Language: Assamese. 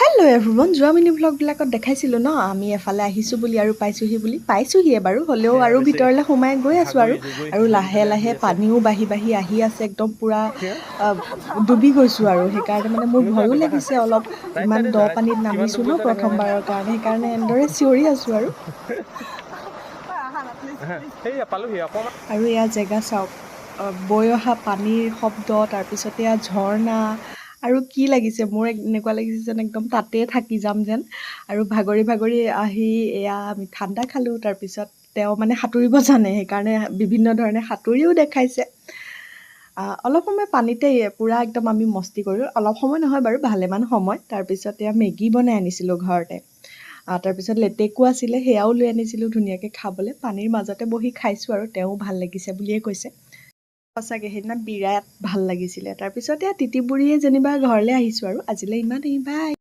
হেল্ল' এভৰিৱান যোৱা মিনি ভ্লগবিলাকত দেখাইছিলোঁ ন আমি এফালে আহিছোঁ বুলি আৰু পাইছোঁহিয়ে বাৰু হ'লেও আৰু ভিতৰলৈ সোমাই গৈ আছোঁ আৰু লাহে লাহে পানীও বাঢ়ি বাঢ়ি আহি আছে একদম পূৰা ডুবি গৈছোঁ আৰু সেইকাৰণে মানে মোৰ ভয়ো লাগিছে অলপ ইমান দ পানীত নামিছোঁ ন প্ৰথমবাৰৰ কাৰণে সেইকাৰণে এনেদৰে চিঞৰি আছোঁ আৰু এয়া জেগা চাওক বৈ অহা পানীৰ শব্দ তাৰপিছতে এয়া ঝৰ্ণা আৰু কি লাগিছে মোৰ এনেকুৱা লাগিছে যেন একদম তাতে থাকি যাম যেন আৰু ভাগৰি ভাগৰি আহি এয়া আমি ঠাণ্ডা খালোঁ তাৰপিছত তেওঁ মানে সাঁতুৰিব জানে সেইকাৰণে বিভিন্ন ধৰণে সাঁতুৰিও দেখাইছে অলপ সময় পানীতে পূৰা একদম আমি মস্তি কৰিলোঁ অলপ সময় নহয় বাৰু ভালেমান সময় তাৰপিছত এয়া মেগী বনাই আনিছিলোঁ ঘৰতে তাৰপিছত লেটেকু আছিলে সেয়াও লৈ আনিছিলোঁ ধুনীয়াকৈ খাবলৈ পানীৰ মাজতে বহি খাইছোঁ আৰু তেওঁ ভাল লাগিছে বুলিয়ে কৈছে সঁচাকৈ সেইদিনা বিৰাট ভাল লাগিছিলে তাৰপিছত এয়া তিতি বুঢ়ীয়ে যেনিবা ঘৰলৈ আহিছোঁ আৰু আজিলৈ ইমানেই বাই